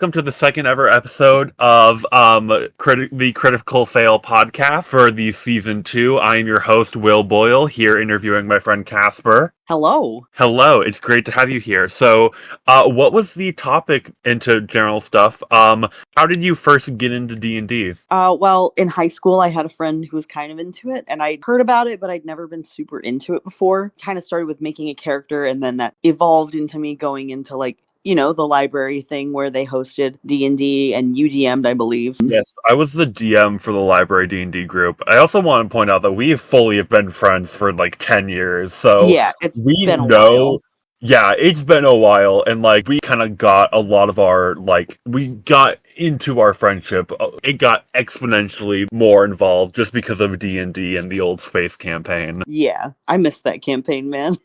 welcome to the second ever episode of the Critical Fail podcast for the season 2. I am your host, Will Boyle, here interviewing my friend Casper. Hello. Hello, it's great to have you here. So, what was the topic into general stuff? How did you first get into D&D? Well, in high school, I had a friend who was kind of into it, and I'd heard about it, but I'd never been super into it before. Kind of started with making a character, and then that evolved into me going into, the library thing where they hosted D&D, and you DM'd, I believe. Yes, I was the DM for the library D&D group. I also want to point out that we fully have been friends for 10 years, so Yeah, it's we been a know. while. Yeah, it's been a while, and we kind of got a lot of our we got into our friendship. It got exponentially more involved just because of D&D and the old space campaign. Yeah, I missed that campaign, man.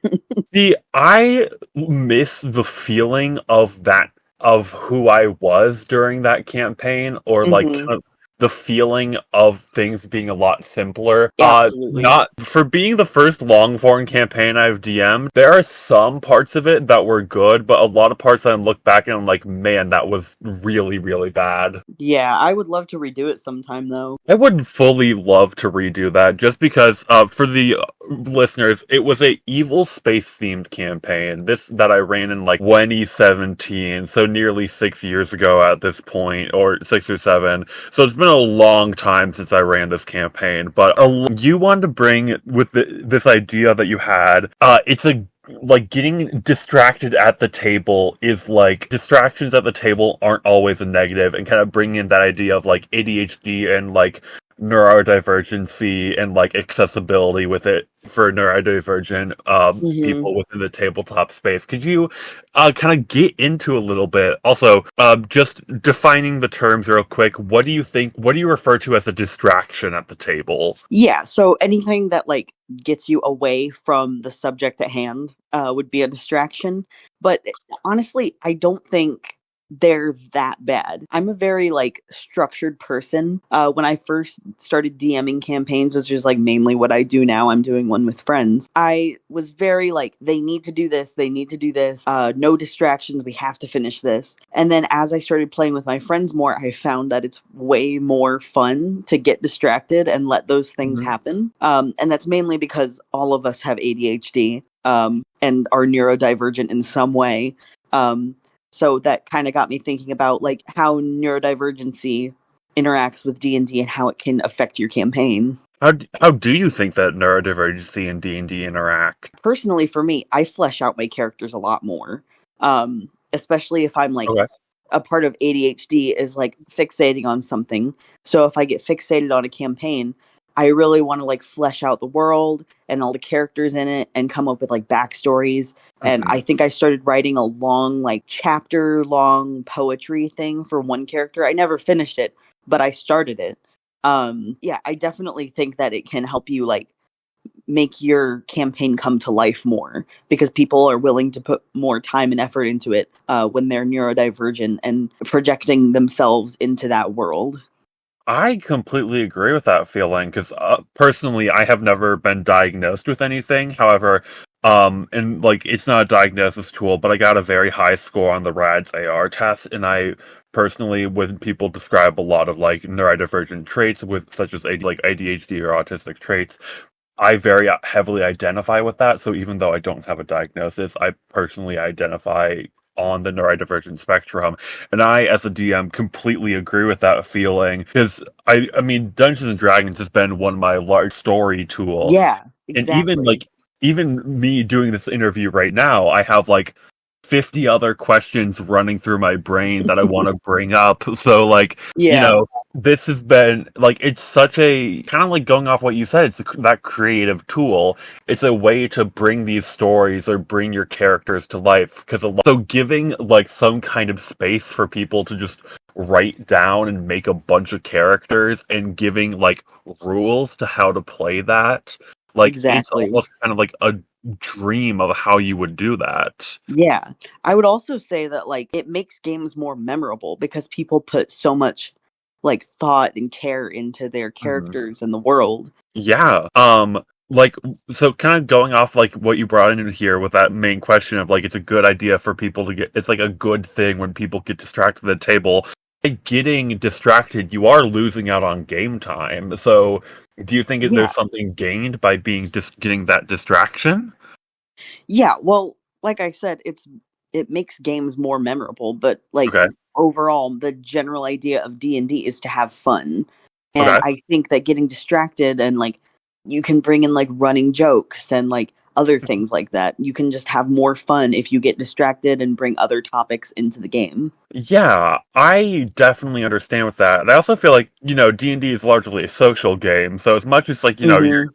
See, I miss the feeling of that, of who I was during that campaign, or kind of the feeling of things being a lot simpler. Absolutely. Not for being the first long form campaign I've DM'd, there are some parts of it that were good, but a lot of parts that I look back and I'm like, man, that was really, really bad. Yeah, I would love to redo it sometime, though. I would fully love to redo that, just because, for the listeners, it was a evil space themed campaign. That I ran in 2017, so nearly 6 years ago at this point, or 6 or 7. So it's been a long time since I ran this campaign. But you wanted to bring with this idea that you had. It's a getting distracted at the table is distractions at the table aren't always a negative, and kind of bringing in that idea of ADHD and neurodivergency and accessibility with it for neurodivergent people within the tabletop space. Could you kind of get into a little bit? Also, just defining the terms real quick. What do you refer to as a distraction at the table? Yeah, so anything that gets you away from the subject at hand would be a distraction. But honestly, I don't think they're that bad. I'm a very structured person. When I first started DMing campaigns, which is mainly what I do now, I'm doing one with friends. I was very they need to do this, no distractions, we have to finish this. And then as I started playing with my friends more, I found that it's way more fun to get distracted and let those things happen. And that's mainly because all of us have ADHD and are neurodivergent in some way. So that kind of got me thinking about how neurodivergency interacts with D&D and how it can affect your campaign. How do you think that neurodivergency and D&D interact? Personally, for me, I flesh out my characters a lot more, especially if I'm Okay. a part of ADHD is fixating on something. So if I get fixated on a campaign, I really want to flesh out the world and all the characters in it and come up with backstories. And I think I started writing a long chapter long poetry thing for one character. I never finished it, but I started it. Yeah, I definitely think that it can help you make your campaign come to life more, because people are willing to put more time and effort into it when they're neurodivergent and projecting themselves into that world. I completely agree with that feeling, because personally, I have never been diagnosed with anything. However, and it's not a diagnosis tool, but I got a very high score on the RADS AR test, and I personally, when people describe a lot of neurodivergent traits such as ADHD or autistic traits, I very heavily identify with that. So even though I don't have a diagnosis, I personally identify on the neurodivergent spectrum, and I, as a DM, completely agree with that feeling, because I mean, Dungeons and Dragons has been one of my large story tool. Yeah, exactly. And even me doing this interview right now, I have 50 other questions running through my brain that I want to bring up. So this has been it's such a kind of going off what you said, it's that creative tool. It's a way to bring these stories or bring your characters to life, because so giving some kind of space for people to just write down and make a bunch of characters, and giving rules to how to play that, exactly. it's almost kind of a dream of how you would do that. Yeah, I would also say that it makes games more memorable because people put so much thought and care into their characters and the world. Yeah. like, so kind of going off like what you brought in here with that main question of like it's a good idea for people to get, it's like a good thing when people get distracted at the table. By getting distracted, you are losing out on game time. So do you think Yeah. there's something gained by being just getting that distraction? Yeah, well, like I said, it makes games more memorable, but like Okay. overall, the general idea of D&D is to have fun. And Okay. I think that getting distracted and like you can bring in like running jokes and like other things like that. You can just have more fun if you get distracted and bring other topics into the game. Yeah, I definitely understand with that. And I also feel like, D&D is largely a social game. So as much as like, you're Mhm.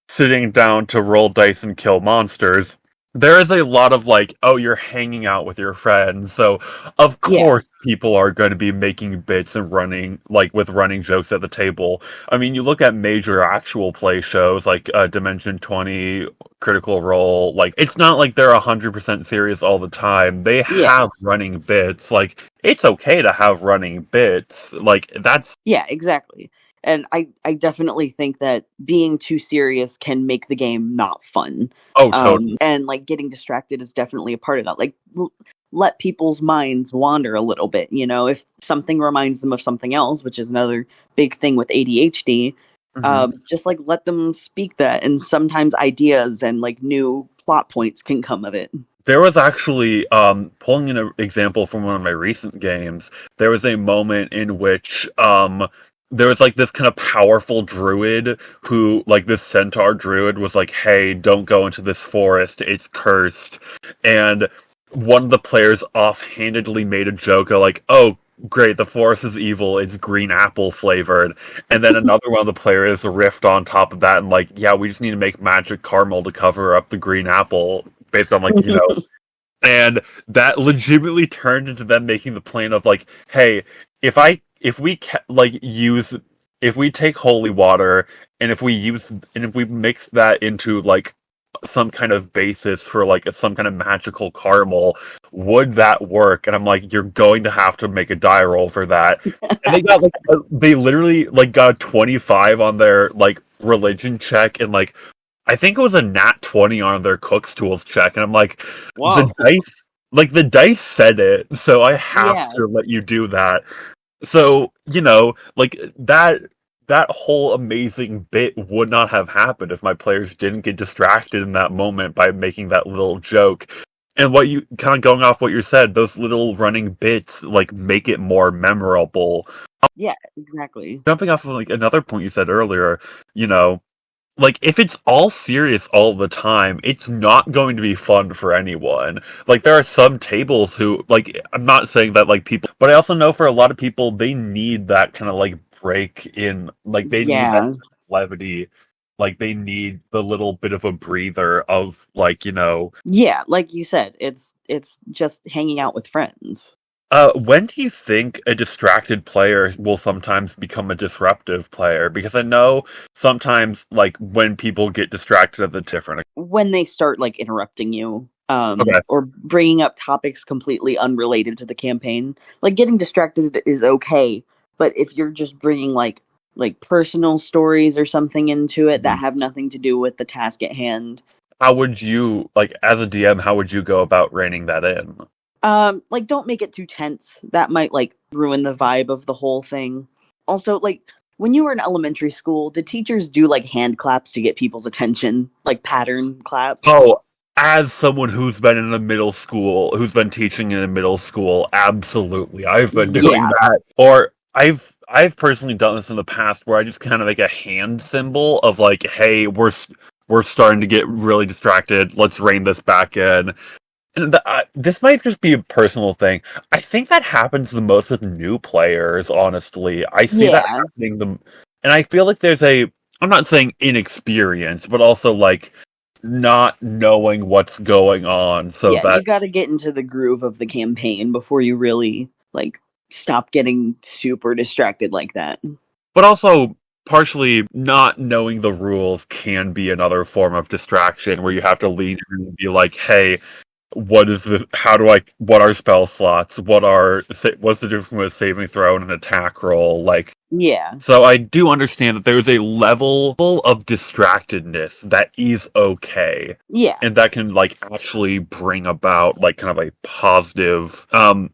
sitting down to roll dice and kill monsters, there is a lot of like, oh, you're hanging out with your friends. So of Yeah. course people are going to be making bits and running like with running jokes at the table. I mean, you look at major actual play shows like Dimension 20, Critical Role, like it's not like they're 100% serious all the time. They Yeah. have running bits. Like it's okay to have running bits. Like that's Yeah, exactly. And I definitely think that being too serious can make the game not fun. oh, totally. And like getting distracted is definitely a part of that. Like let people's minds wander a little bit, you know, if something reminds them of something else, which is another big thing with ADHD, Mhm. just like let them speak that, and sometimes ideas and like new plot points can come of it. There was actually, pulling an example from one of my recent games, there was a moment in which, there was like this kind of powerful druid who, like this centaur druid was like, hey, don't go into this forest, it's cursed. And one of the players offhandedly made a joke of like, oh, great, the forest is evil, it's green apple flavored. And then another one of the players riffed on top of that and like, yeah, we just need to make magic caramel to cover up the green apple based on like, and that legitimately turned into them making the plan of like, hey, if we like use if we take holy water and if we mix that into like some kind of basis for like some kind of magical caramel, would that work? And I'm like, you're going to have to make a die roll for that. And they got like they literally like got a 25 on their like religion check, and like I think it was a nat 20 on their Cook's Tools check, and I'm like, the Whoa. dice said it, so I have Yeah. to let you do that. So, like that whole amazing bit would not have happened if my players didn't get distracted in that moment by making that little joke. And what you kind of going off what you said, those little running bits like make it more memorable. Yeah, exactly. Jumping off of like another point you said earlier, you know, like if it's all serious all the time, it's not going to be fun for anyone. Like there are some tables who like I'm not saying that like people, but I also know for a lot of people they need that kind of like break in, like they need that Yeah. levity, like they need the little bit of a breather of like, Yeah, like you said, it's just hanging out with friends. when do you think a distracted player will sometimes become a disruptive player? Because I know sometimes, like, when people get distracted at the different. When they start like interrupting you, Okay. or bringing up topics completely unrelated to the campaign. Like getting distracted is okay, but if you're just bringing like personal stories or something into it that have nothing to do with the task at hand, How would you, like, as a DM, how would you go about reining that in? like don't make it too tense. That might like ruin the vibe of the whole thing. Also, like when you were in elementary school, did teachers do like hand claps to get people's attention, like pattern claps? Oh, as someone who's been in a middle school, who's been teaching in a middle school, absolutely, I've been doing Yeah. that. Or I've personally done this in the past where I just kind of make a hand symbol of like, hey, we're starting to get really distracted. Let's rein this back in. And this might just be a personal thing. I think that happens the most with new players, honestly. I see that Yeah. happening and I feel like there's I'm not saying inexperience, but also like not knowing what's going on so Yeah, that you got to get into the groove of the campaign before you really like stop getting super distracted like that. but also partially not knowing the rules can be another form of distraction where you have to lean in and be like, hey, what is this? What are spell slots? What's the difference between a saving throw and an attack roll? Like, Yeah. So I do understand that there's a level of distractedness that is okay. Yeah. And that can like actually bring about like kind of a positive.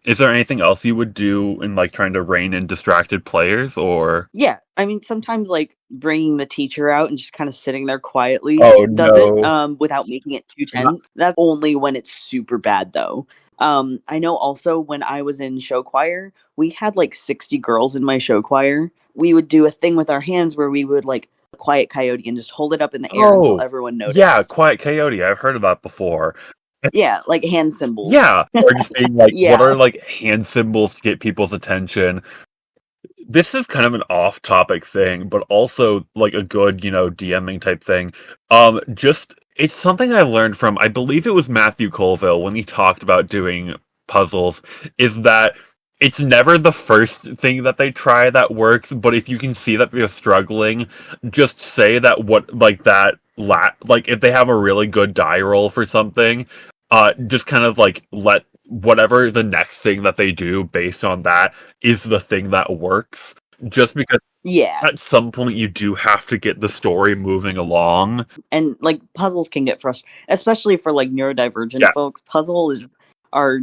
Is there anything else you would do in like trying to rein in distracted players or? Yeah. I mean, sometimes like bringing the teacher out and just kind of sitting there quietly Oh does it no. without making it too tense. That's only when it's super bad though. I know also when I was in show choir, we had like 60 girls in my show choir. We would do a thing with our hands where we would like quiet coyote and just hold it up in the air until Oh, everyone yeah, noticed. Quiet Coyote. I've heard of that before. Yeah, like hand symbols. Yeah, or just being like, what Yeah. are like hand symbols to get people's attention? This is kind of an off-topic thing, but also like a good, DMing type thing. Just it's something I learned from, I believe it was Matthew Colville when he talked about doing puzzles, is that it's never the first thing that they try that works, but if you can see that they're struggling, just say that what like that like if they have a really good die roll for something, just kind of like let whatever the next thing that they do based on that is the thing that works. Just because Yeah. at some point you do have to get the story moving along. And like puzzles can get frustrating, especially for like Yeah, neurodivergent folks. Puzzles are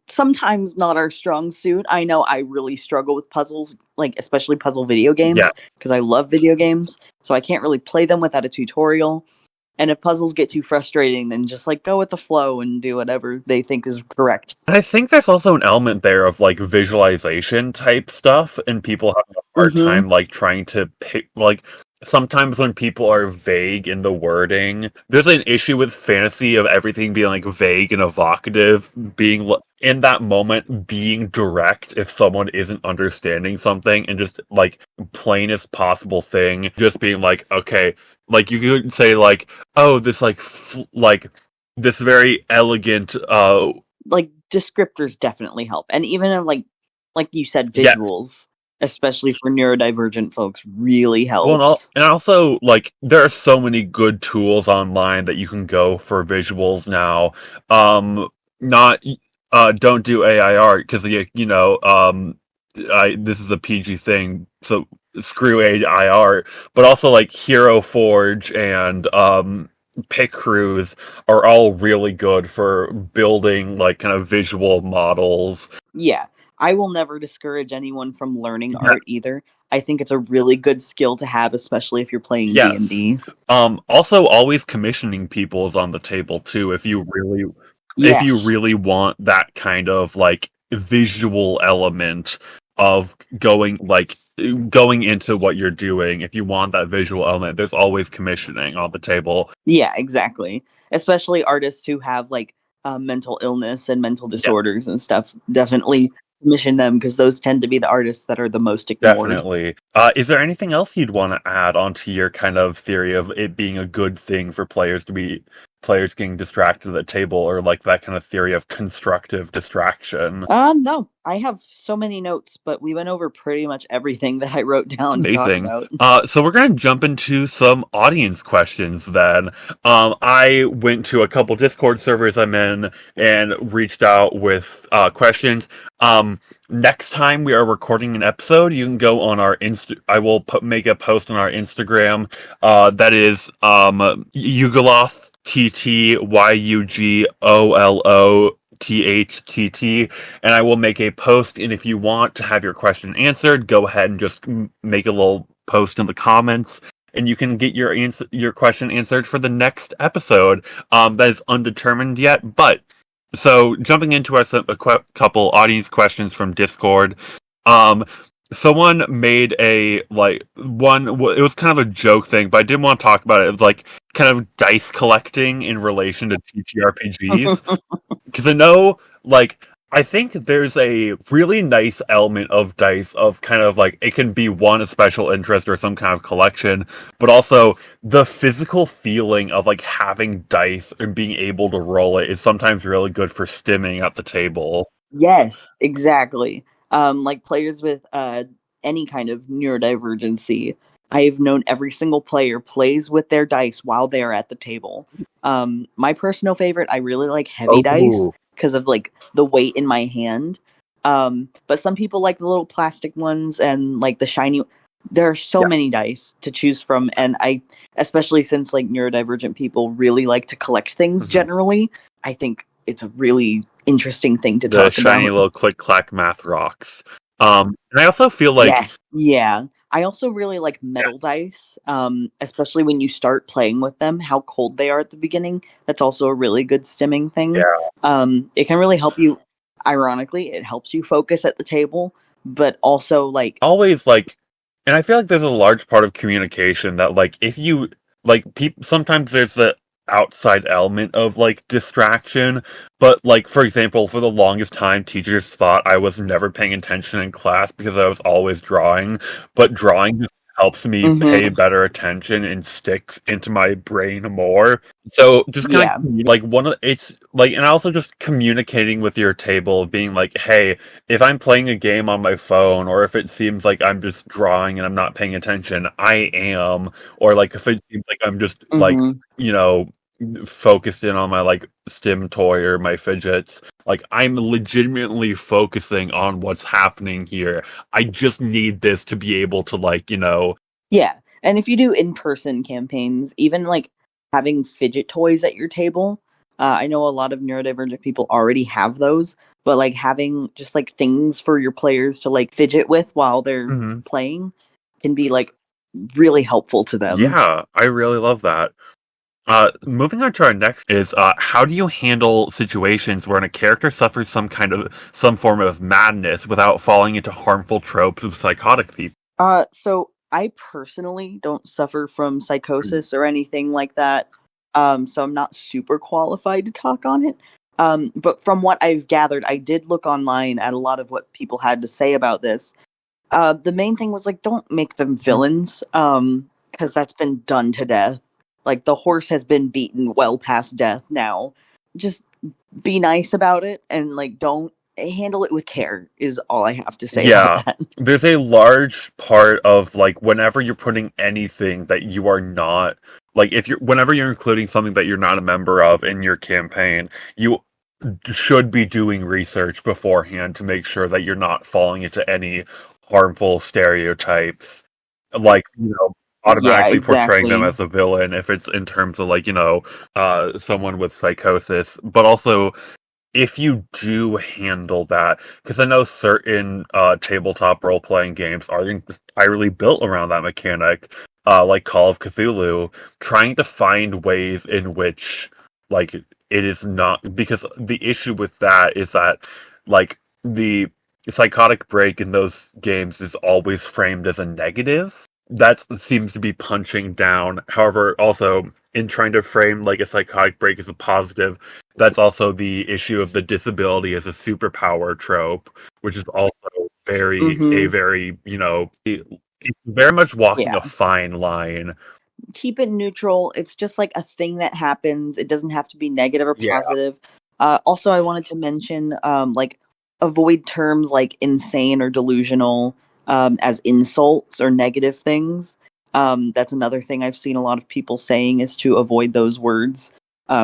sometimes not our strong suit. I know I really struggle with puzzles, like especially puzzle video yeah. games, because I love video games. So I can't really play them without a tutorial. And if puzzles get too frustrating, then just like go with the flow and do whatever they think is correct. And I think there's also an element there of like visualization type stuff, and people have a hard Mm-hmm. time like trying to pick like sometimes when people are vague in the wording, there's an issue with fantasy of everything being like vague and evocative, being in that moment being direct if someone isn't understanding something, and just like plainest possible thing, just being like, okay, like you could say like, oh, this like like this very elegant Like descriptors definitely help, and even in, like you said, yeah. visuals, especially for neurodivergent folks, really Well, helps. and also, like, there are so many good tools online that you can go for visuals now. Not, don't do AI art because, this is a PG thing, so screw AI art. But also, like, Hero Forge and, Pick Crews are all really good for building, like, kind of visual models. Yeah, I will never discourage anyone from learning Yeah, art either. I think it's a really good skill to have, especially if you're playing yes. D&D. Also always commissioning people is on the table too if you Yes. really want that kind of like visual element of going into what you're doing. If you want that visual element, there's always commissioning on the table. Yeah, exactly. Especially artists who have like mental illness and mental Yeah, disorders and stuff. Definitely commission them because those tend to be the artists that are the most ignored. definitely. Is there anything else you'd want to add onto your kind of theory of it being a good thing for players getting distracted at the table, or like that kind of theory of constructive distraction? No, I have so many notes, but we went over pretty much everything that I wrote down to talk Amazing. about. So we're going to jump into some audience questions then. I went to a couple Discord servers I'm in and reached out with questions. Next time we are recording an episode, you can go on our I will make a post on our Instagram. That is Yugoloth TTYUGOLOTHTT, and I will make a post. And if you want to have your question answered, go ahead and just make a little post in the comments, and you can get your question answered for the next episode. That is undetermined yet, but so jumping into couple audience questions from Discord. Um, Someone made a like one. It was kind of a joke thing, but I didn't want to talk about it. It was like kind of dice collecting in relation to TTRPGs, because I know, like, I think there's a really nice element of dice of kind of like it can be one a special interest or some kind of collection, but also the physical feeling of like having dice and being able to roll it is sometimes really good for stimming at the table. Yes, exactly. Like players with any kind of neurodivergency, I've known every single player plays with their dice while they are at the table. My personal favorite, I really like heavy dice Oh, because of like the weight in my hand. But some people like the little plastic ones and like the shiny. There are so Yeah. many dice to choose from, and especially since like neurodivergent people really like to collect things Hmm. generally, I think it's a really interesting thing to The talk shiny about. little click clack math rocks. And I also feel like Yes, yeah. I also really like metal dice, especially when you start playing with them, how cold they are at the beginning. That's also a really good stimming thing. yeah, It can really help you, ironically, it helps you focus at the table, but also like, always like, and I feel like there's a large part of communication that like if you like people sometimes there's the outside element of like distraction, but like for example for the longest time teachers thought I was never paying attention in class because I was always drawing, but drawing just helps me pay mhm, better attention and sticks into my brain more. So just kind yeah, of like one of it's like, and also just communicating with your table, being like, hey, if I'm playing a game on my phone, or if it seems like I'm just drawing and I'm not paying attention, I am. Or like if it seems like I'm just like, mhm. you know, focused in on my like stim toy or my fidgets, like I'm legitimately focusing on what's happening here. I just need this to be able to like, Yeah, and if you do in-person campaigns, even, like, having fidget toys at your table, I know a lot of neurodivergent people already have those, but, like, having just, like, things for your players to, like, fidget with while they're Mhm. playing can be, like, really helpful to them. Yeah, I really love that. Moving on to our next is how do you handle situations where a character suffers some form of madness without falling into harmful tropes of psychotic people? So I personally don't suffer from psychosis or anything like that, so I'm not super qualified to talk on it. But from what I've gathered, I did look online at a lot of what people had to say about this. The main thing was like, don't make them villains, because that's been done to death. Like the horse has been beaten well past death now. Just be nice about it and like don't handle it with care is all I have to say about Yeah, that. there's a large part of like whenever you're putting anything that you are not like if you're whenever you're including something that you're not a member of in your campaign, you should be doing research beforehand to make sure that you're not falling into any harmful stereotypes, like Yeah, automatically portraying them exactly. as a villain if it's in terms of like someone with psychosis, but also if you do handle that, because I know certain tabletop role playing games are entirely built around that mechanic, like Call of Cthulhu, trying to find ways in which, like, it is not, because the issue with that is that, like, the psychotic break in those games is always framed as a negative. That seems to be punching down. However, also, in trying to frame, like, a psychotic break as a positive, that's also the issue of the disability as a superpower trope, which is also Mhm. very, it's very much walking Yeah. a fine line. Keep it neutral. It's just like a thing that happens. It doesn't have to be negative or Yeah. positive. Also, I wanted to mention, like, avoid terms like insane or delusional as insults or negative things. That's another thing I've seen a lot of people saying is to avoid those words,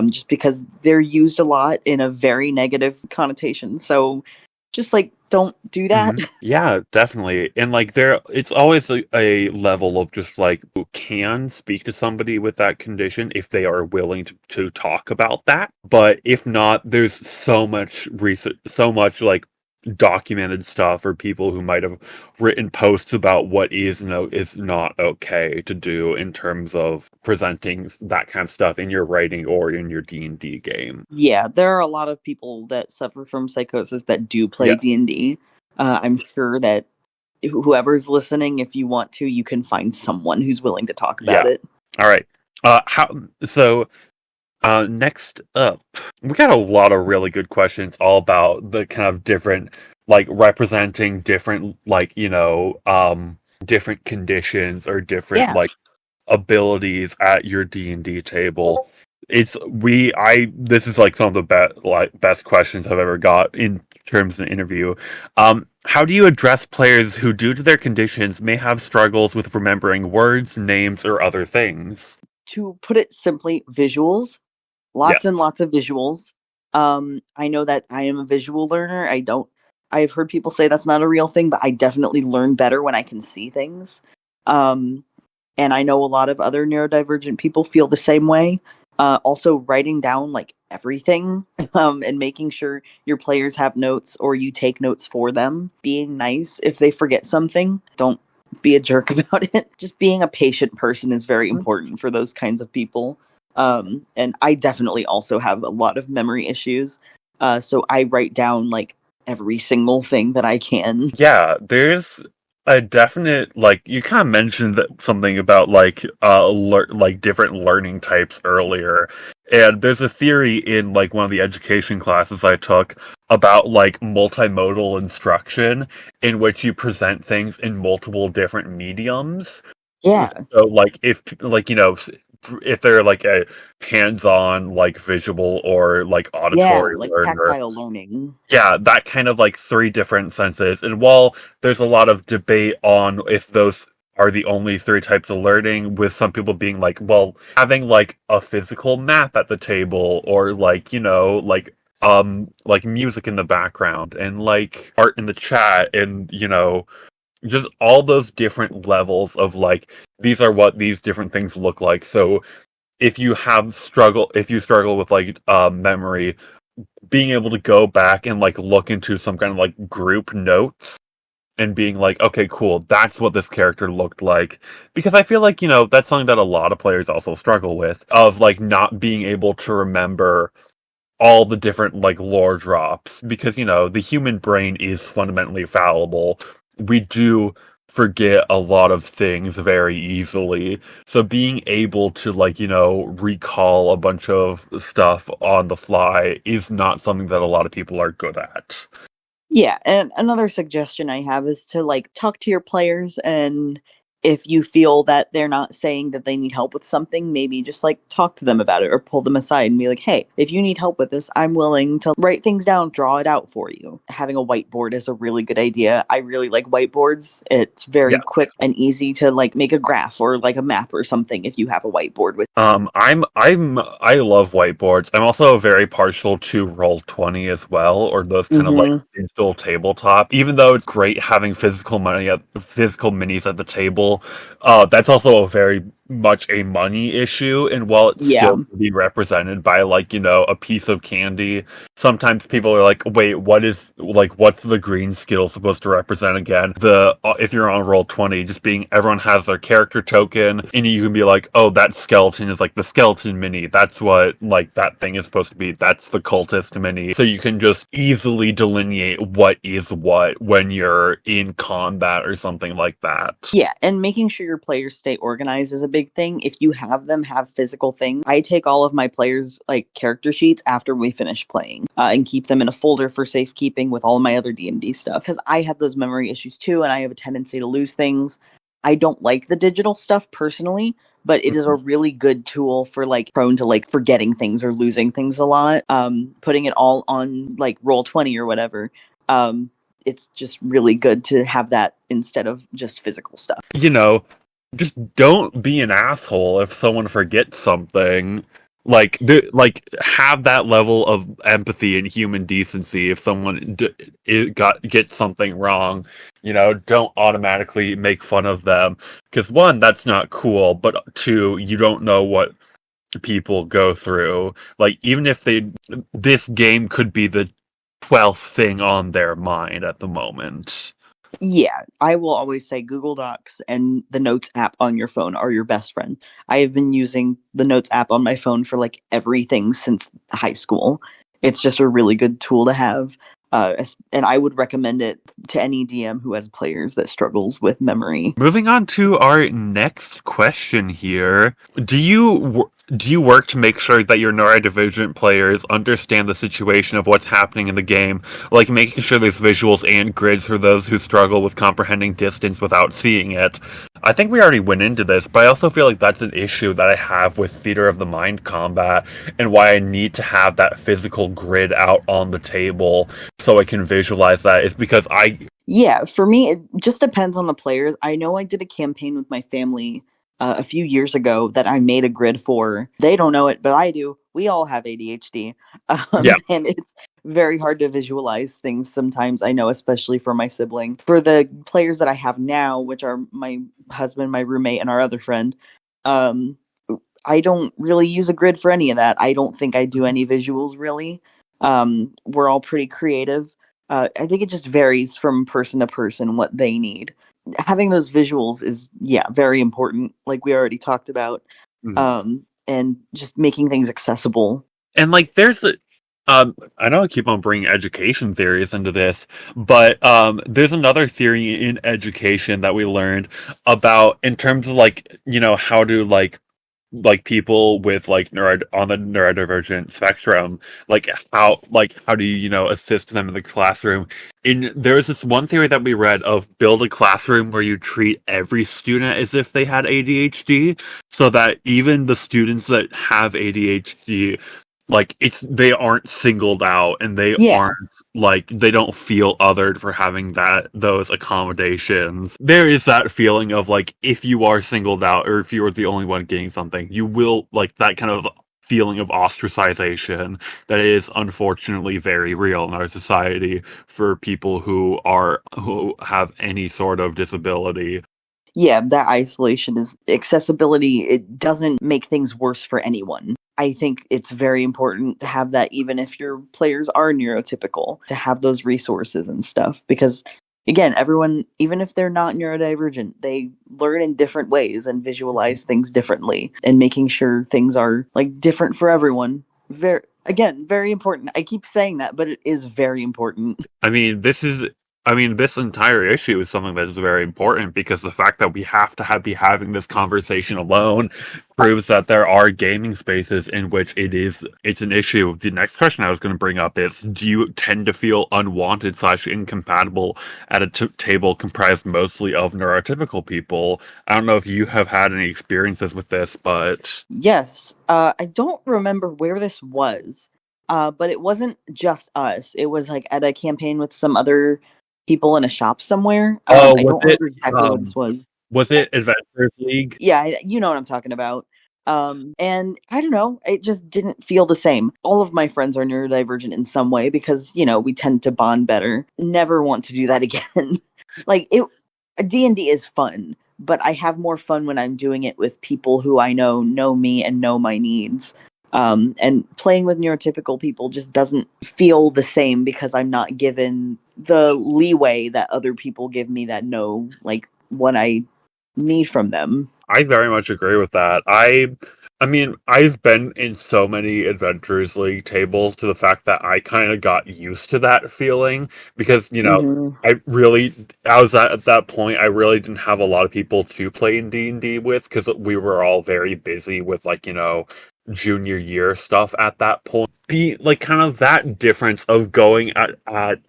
just because they're used a lot in a very negative connotation. So, just like, don't do that. Yeah, definitely. And like it's always a level of just like who can speak to somebody with that condition if they are willing to talk about that. But if not, there's so much research, so much like documented stuff or people who might have written posts about what is not okay to do in terms of presenting that kind of stuff in your writing or in your D&D game. Yeah, there are a lot of people that suffer from psychosis that do play Yes. D&D. I'm sure that whoever's listening, if you want to, you can find someone who's willing to talk about Yeah. it. All right. How so next up, we got a lot of really good questions all about the kind of different, like representing different, like, different conditions or different Yeah. like abilities at your D&D table. This is like some of the best questions I've ever got in terms of an interview. How do you address players who, due to their conditions, may have struggles with remembering words, names, or other things? To put it simply, visuals. Lots Yes. and lots of visuals. I know that I am a visual learner. I've heard people say that's not a real thing, but I definitely learn better when I can see things. And I know a lot of other neurodivergent people feel the same way. Also, writing down like everything and making sure your players have notes or you take notes for them. Being nice if they forget something. Don't be a jerk about it. Just being a patient person is very important for those kinds of people. And I definitely also have a lot of memory issues. So I write down like every single thing that I can. Yeah, there's a definite like you kind of mentioned something about like like different learning types earlier. And there's a theory in like one of the education classes I took about like multimodal instruction in which you present things in multiple different mediums. Yeah. So like if like if they're like a hands-on like visual or like Yeah, auditory like learner, tactile learning. yeah, that kind of like three different senses. And while there's a lot of debate on if those are the only three types of learning, with some people being like, well, having like a physical map at the table or like, like music in the background and like art in the chat and, just all those different levels of like these are what these different things look like. So if you struggle with like memory, being able to go back and like look into some kind of like group notes and being like, okay, cool, that's what this character looked like. Because I feel like, that's something that a lot of players also struggle with, of like not being able to remember all the different like lore drops. Because, the human brain is fundamentally fallible. We do forget a lot of things very easily. So being able to like, recall a bunch of stuff on the fly is not something that a lot of people are good at. Yeah, and another suggestion I have is to like talk to your players, and if you feel that they're not saying that they need help with something, maybe just like talk to them about it or pull them aside and be like, "Hey, if you need help with this, I'm willing to write things down, draw it out for you." Having a whiteboard is a really good idea. I really like whiteboards. It's very Yeah. quick and easy to like make a graph or like a map or something if you have a whiteboard with. I love whiteboards. I'm also very partial to Roll20 as well, or those kind of like Mhm. digital tabletop. Even though it's great having physical minis at the table, that's also a very much a money issue. And while it's Yeah. still being represented by like, a piece of candy, sometimes people are like, wait, what's the green skill supposed to represent again? If you're on Roll20, just being everyone has their character token, and you can be like, oh, that skeleton is like the skeleton mini. That's what like that thing is supposed to be. That's the cultist mini. So you can just easily delineate what is what when you're in combat or something like that. Yeah, and making sure your players stay organized is a big thing. If you have them have physical things, I take all of my players' like character sheets after we finish playing, and keep them in a folder for safekeeping with all my other D&D stuff, because I have those memory issues too, and I have a tendency to lose things. I don't like the digital stuff personally, but it is a really good tool for like prone to like forgetting things or losing things a lot. Putting it all on like Roll20 or whatever. It's just really good to have that instead of just physical stuff. Just don't be an asshole if someone forgets something. Like, have that level of empathy and human decency. If someone gets something wrong, don't automatically make fun of them. Because one, that's not cool. But two, you don't know what people go through. Like, even if this game could be the 12th thing on their mind at the moment. Yeah, I will always say Google Docs and the Notes app on your phone are your best friend. I have been using the Notes app on my phone for like everything since high school. It's just a really good tool to have. And I would recommend it to any DM who has players that struggles with memory. Moving on to our next question here. Do you work to make sure that your neurodivergent players understand the situation of what's happening in the game, like making sure there's visuals and grids for those who struggle with comprehending distance without seeing it? I think we already went into this, but I also feel like that's an issue that I have with Theater of the Mind combat, and why I need to have that physical grid out on the table so I can visualize that, is because Yeah, for me, it just depends on the players. I know I did a campaign with my family a few years ago that I made a grid for. They don't know it, but I do. we all have ADHD, Yeah. and it's very hard to visualize things sometimes. I know, especially for my sibling. For the players that I have now, which are my husband, my roommate, and our other friend, um, I don't really use a grid for any of that. I don't think I do any visuals really. We're all pretty creative. I think it just varies from person to person what they need. Having those visuals is, yeah, very important, like we already talked about, Mhm. and just making things accessible. And like, I know I keep on bringing education theories into this, but there's another theory in education that we learned about in terms of like, how to like people with like on the neurodivergent spectrum, like how do you assist them in the classroom. In There's this one theory that we read of build a classroom where you treat every student as if they had ADHD, so that even the students that have ADHD, like they aren't singled out, and Yeah, they don't feel othered for having those accommodations. There is that feeling of like, if you are singled out or if you are the only one getting something, you will like that kind of feeling of ostracization that is unfortunately very real in our society for people who have any sort of disability. yeah, that isolation is accessibility. It doesn't make things worse for anyone. I think it's very important to have that, even if your players are neurotypical, to have those resources and stuff. Because again, everyone, even if they're not neurodivergent, they learn in different ways and visualize things differently. And making sure things are like different for everyone. Very, again, very important. I keep saying that, but it is very important. I mean, this entire issue is something that is very important, because the fact that we have to be having this conversation alone proves that there are gaming spaces in which it's an issue. The next question I was going to bring up is, do you tend to feel unwanted / incompatible at a table comprised mostly of neurotypical people? I don't know if you have had any experiences with this, but Yes. I don't remember where this was, but it wasn't just us. It was like at a campaign with some other people in a shop somewhere. oh, I don't remember exactly where this was. was it Adventurers League? Yeah, you know what I'm talking about. And I don't know, it just didn't feel the same. All of my friends are neurodivergent in some way because, we tend to bond better. Never want to do that again. Like it D&D is fun, but I have more fun when I'm doing it with people who I know me and know my needs. And playing with neurotypical people just doesn't feel the same because I'm not given the leeway that other people give me that know like what I need from them. I very much agree with that. I mean, I've been in so many Adventurers League tables to the fact that I kind of got used to that feeling, because, Hmm. I was at that point, I really didn't have a lot of people to play in D&D with, because we were all very busy with, like, junior year stuff at that point. Be like kind of that difference of going at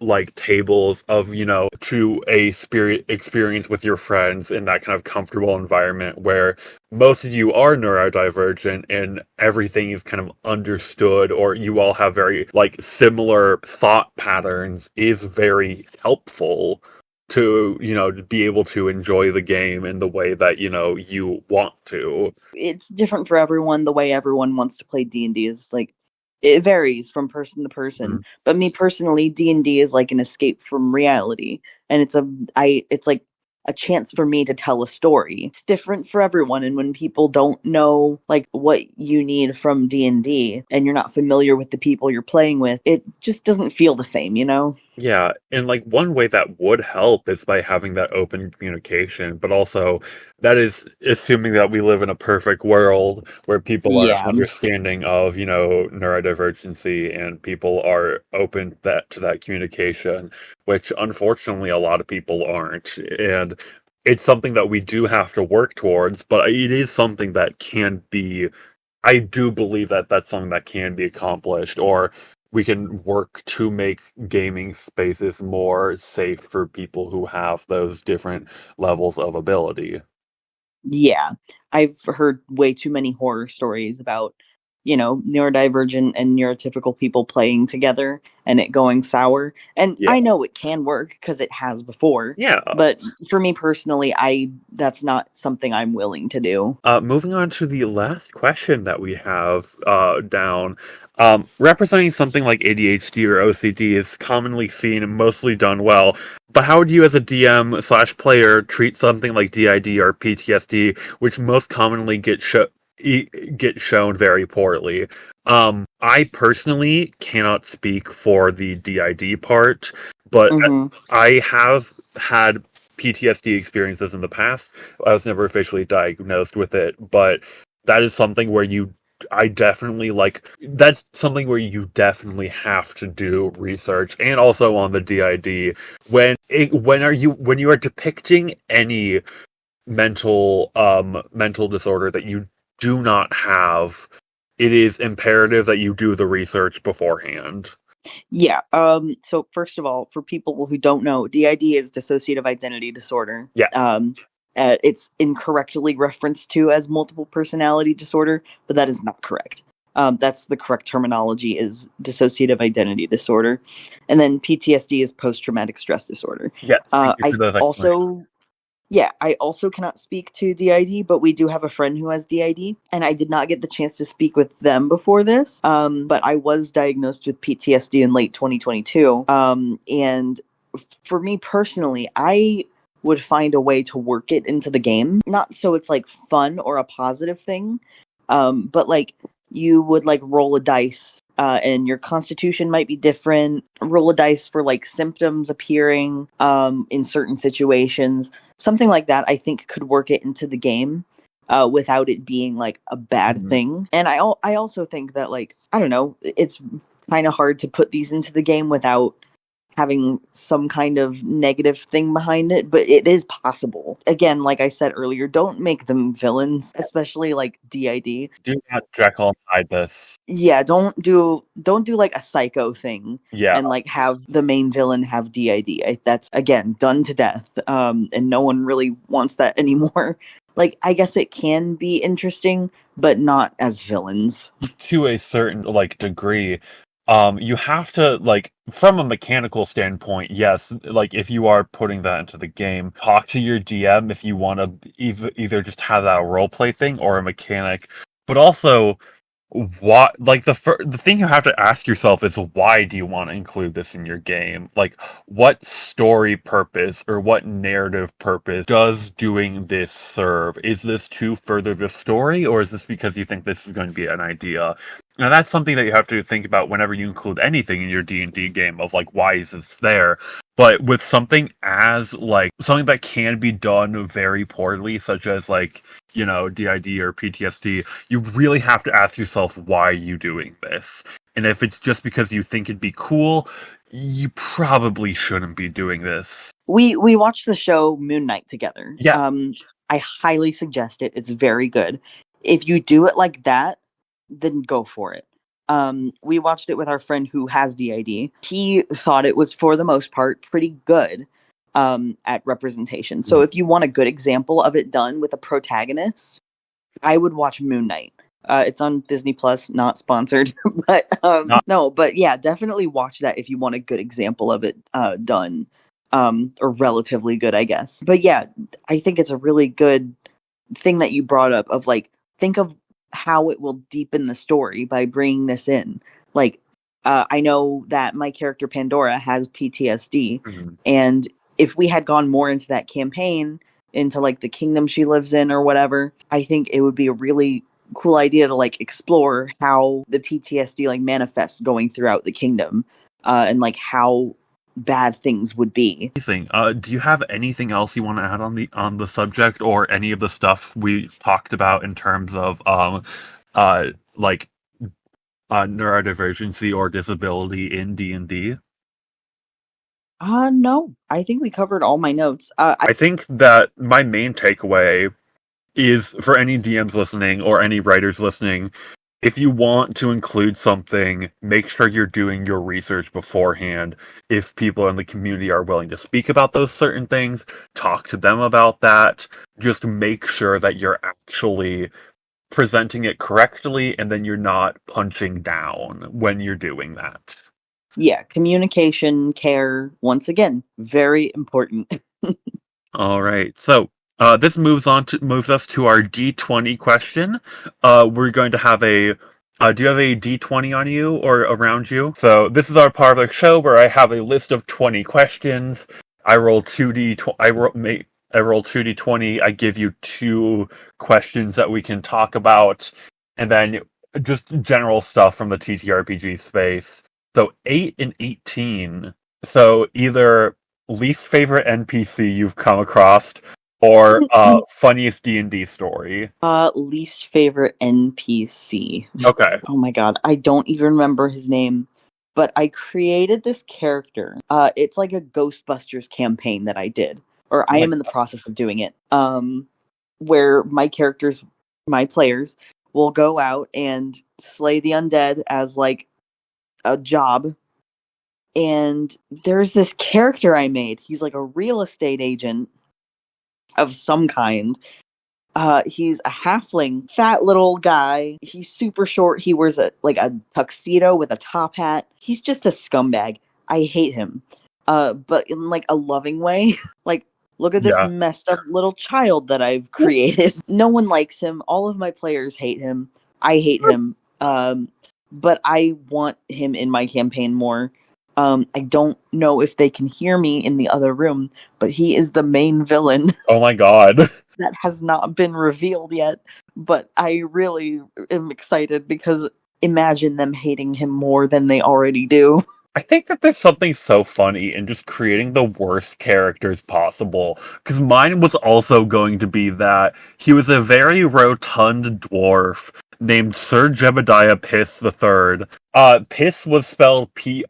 like tables of, to a spirit experience with your friends in that kind of comfortable environment where most of you are neurodivergent and everything is kind of understood, or you all have very like similar thought patterns, is very helpful to, to be able to enjoy the game in the way that, you want to. It's different for everyone. The way everyone wants to play D&D is like it varies from person to person. Mhm. But me personally, D&D is like an escape from reality, and it's like a chance for me to tell a story. It's different for everyone, and when people don't know like what you need from D&D and you're not familiar with the people you're playing with, it just doesn't feel the same, you know? Yeah, and like one way that would help is by having that open communication, but also that is assuming that we live in a perfect world where people are Yeah. understanding of, neurodivergency, and people are open to that communication, which unfortunately a lot of people aren't. And it's something that we do have to work towards, but it is something that can be, I do believe that that's something that can be accomplished, or we can work to make gaming spaces more safe for people who have those different levels of ability. Yeah. I've heard way too many horror stories about neurodivergent and neurotypical people playing together and it going sour. And Yeah. I know it can work because it has before. Yeah. But for me personally, that's not something I'm willing to do. Moving on to the last question that we have down. Representing something like ADHD or OCD is commonly seen and mostly done well, but how would you as a DM/player treat something like DID or PTSD, which most commonly get shown very poorly? I personally cannot speak for the DID part, but Hmm. I have had PTSD experiences in the past. I was never officially diagnosed with it, but that is something where I definitely that's something where you definitely have to do research, and also on the DID when you are depicting any mental disorder that you do not have, it is imperative that you do the research beforehand. Yeah. So first of all, for people who don't know, DID is dissociative identity disorder. Yeah. It's incorrectly referenced to as multiple personality disorder, but that is not correct. That's the correct terminology is dissociative identity disorder, and then PTSD is post traumatic stress disorder. Yes, thank you I for that explanation. also Yeah, I also cannot speak to DID, but we do have a friend who has DID, and I did not get the chance to speak with them before this. But I was diagnosed with PTSD in late 2022. And for me personally, I would find a way to work it into the game, not so it's like fun or a positive thing, but like you would like roll a dice and your constitution might be different. Roll a dice for like symptoms appearing in certain situations. Something like that, I think, could work it into the game without it being like a bad thing. And I also think that, like, I don't know, it's kind of hard to put these into the game without having some kind of negative thing behind it, but it is possible. Again, like I said earlier, don't make them villains, especially like DID. Do not Jekyll and Hyde this. Yeah, don't do like a psycho thing Yeah. and like have the main villain have DID. That's again done to death. And no one really wants that anymore. Like I guess it can be interesting, but not as villains. To a certain degree, you have to, from a mechanical standpoint, yes, if you are putting that into the game, talk to your DM if you want to either just have that role play thing or a mechanic, but also what the thing you have to ask yourself is, why do you want to include this in your game? Like, what story purpose or what narrative purpose does doing this serve? Is this to further the story, or is this because you think this is going to be an idea? Now that's something that you have to think about whenever you include anything in your D&D game, of why is this there? But with something as something that can be done very poorly, such as DID or PTSD, you really have to ask yourself, why are you doing this? And if it's just because you think it'd be cool, you probably shouldn't be doing this. We watched the show Moon Knight together. Yeah. I highly suggest it. It's very good. If you do it like that, then go for it. We watched it with our friend who has DID. He thought it was, for the most part, pretty good at representation. So if you want a good example of it done with a protagonist, I would watch Moon Knight. It's on Disney Plus, not sponsored, but no, but yeah, definitely watch that if you want a good example of it done, or relatively good, I guess. But yeah, I think it's a really good thing that you brought up of think of how it will deepen the story by bringing this in. I know that my character Pandora has PTSD, and if we had gone more into that campaign, into the kingdom she lives in or whatever, I think it would be a really cool idea to explore how the PTSD manifests going throughout the kingdom, and how bad things would be. Do you have anything else you want to add on the subject, or any of the stuff we talked about in terms of neurodivergency or disability in D&D? No, I think we covered all my notes. I think that my main takeaway is, for any DMs listening or any writers listening, if you want to include something, make sure you're doing your research beforehand. If people in the community are willing to speak about those certain things, talk to them about that. Just make sure that you're actually presenting it correctly, and then you're not punching down when you're doing that. Yeah, communication, care, once again, very important. All right. So this moves us to our D20 question. We're going to have a. Do you have a D20 on you or around you? So this is our part of the show where I have a list of 20 questions. I roll 2D. I roll 2D20. I give you two questions that we can talk about, and then just general stuff from the TTRPG space. So 8 and 18. So either least favorite NPC you've come across, or funniest D&D story. Least favorite NPC. Okay. Oh my god, I don't even remember his name, but I created this character. It's like a Ghostbusters campaign that I did, or I am in the process of doing it. Where my players, will go out and slay the undead as like a job. And there's this character I made. He's like a real estate agent of some kind. He's a halfling, fat little guy. He's super short. He wears a tuxedo with a top hat. He's just a scumbag. I hate him. But in like a loving way. Like, look at this messed up little child that I've created. No one likes him. All of my players hate him. I hate him. But I want him in my campaign more. I don't know if they can hear me in the other room, but he is the main villain. Oh my god. That has not been revealed yet, but I really am excited because imagine them hating him more than they already do. I think that there's something so funny in just creating the worst characters possible. Because mine was also going to be that he was a very rotund dwarf named Sir Jebediah Piss III. Piss was spelled Pihsse.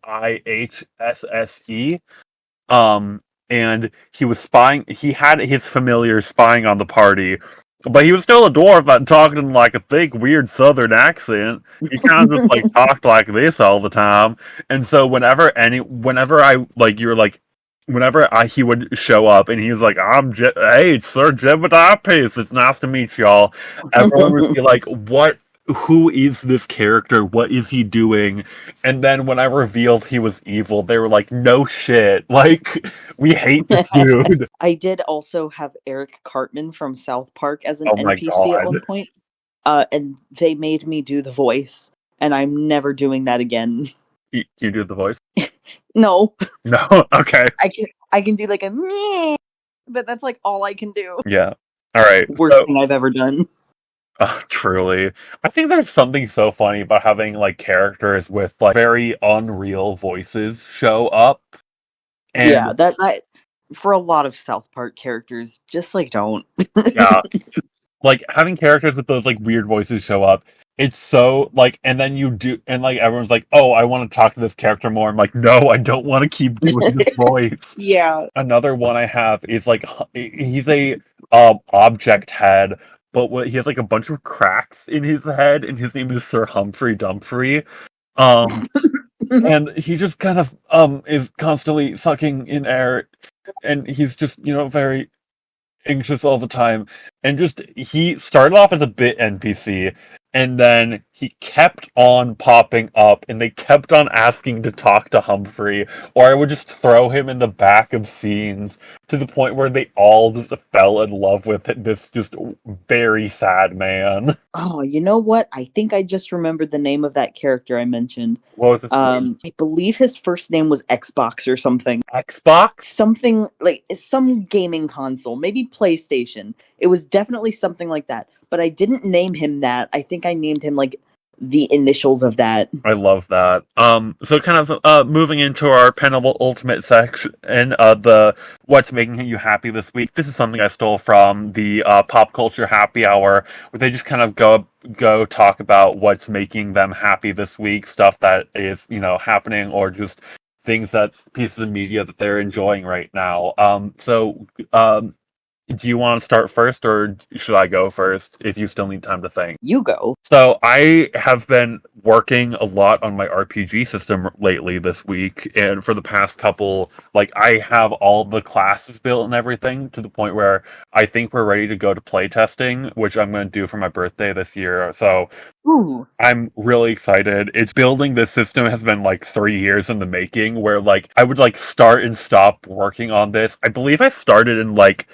And he was spying. He had his familiar spying on the party, but he was still a dwarf that talked in like a thick, weird Southern accent. He kind of just like talked like this all the time. And so he would show up and he was like, hey, it's Sir Jebediah Pace. It's nice to meet y'all. Everyone would be like, what? Who is this character? What is he doing? And then when I revealed he was evil, they were like, no shit. Like, we hate this dude. I did also have Eric Cartman from South Park as an NPC God. at one point. And they made me do the voice, and I'm never doing that again. You do the voice? No. No? Okay. I can do like a meh, but that's like all I can do. Yeah. Alright. Worst thing I've ever done. Truly. I think there's something so funny about having like characters with like very unreal voices show up. And yeah, that for a lot of South Park characters, just like don't. Yeah. Like having characters with those like weird voices show up. It's so like, and then you do, and like everyone's like, "Oh, I want to talk to this character more." I'm like, "No, I don't want to keep doing this voice." Yeah. Another one I have is like he's a object head, but he has like a bunch of cracks in his head, and his name is Sir Humphrey Dumphrey. And he just kind of is constantly sucking in air, and he's just very anxious all the time. And just he started off as a bit NPC, and then he kept on popping up, and they kept on asking to talk to Humphrey, or I would just throw him in the back of scenes to the point where they all just fell in love with this just very sad man. Oh, you know what? I think I just remembered the name of that character I mentioned. What was his name? I believe his first name was Xbox or something. Xbox? Something like some gaming console, maybe PlayStation. It was definitely something like that. But I didn't name him that. I think I named him like the initials of that. I love that. So kind of moving into our penultimate section, and the what's making you happy this week. This is something I stole from the pop culture happy hour, where they just kind of go talk about what's making them happy this week, stuff that is happening, or just things pieces of media that they're enjoying right now. Do you want to start first, or should I go first if you still need time to think? You go. So I have been working a lot on my RPG system lately this week, and for the past couple, like I have all the classes built and everything to the point where I think we're ready to go to playtesting, which I'm going to do for my birthday this year. So Ooh. I'm really excited. It's building this system has been like 3 years in the making, where like I would like start and stop working on this. I believe I started in like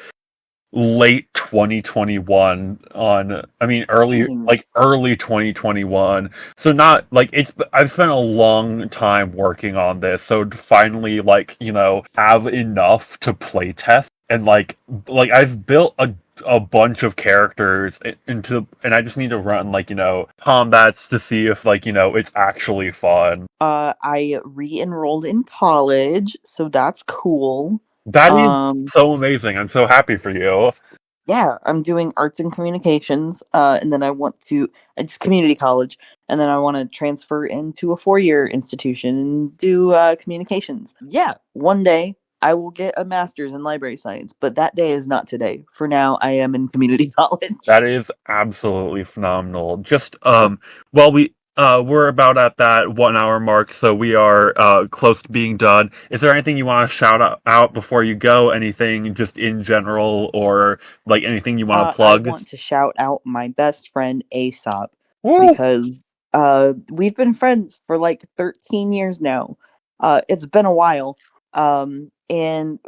late 2021 on I mean Dang. early 2021, so not like I've spent a long time working on this, so to finally like have enough to play test and like I've built a bunch of characters into, and I just need to run combats to see if it's actually fun. I re-enrolled in college, so that's cool. That is Um, so amazing. I'm so happy for you. yeah, I'm doing arts and communications, and then it's community college, and then I want to transfer into a 4-year institution and do communications. Yeah, one day I will get a master's in library science, but that day is not today. For now, I am in community college. That is absolutely phenomenal. Just well we're about at that 1 hour mark, so we are close to being done. Is there anything you want to out before you go? Anything just in general, or like anything you want to I plug? want to shout out my best friend Aesop Woo! because we've been friends for like 13 years now. It's been a while. And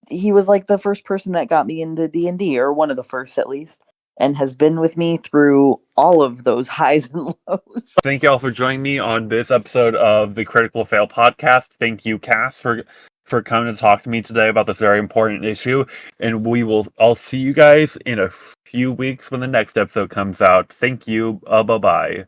he was like the first person that got me into D&D, or one of the first at least, and has been with me through all of those highs and lows. Thank you all for joining me on this episode of the Critical Fail podcast. Thank you, Cass, for coming to talk to me today about this very important issue. And I'll see you guys in a few weeks when the next episode comes out. Thank you. Bye bye.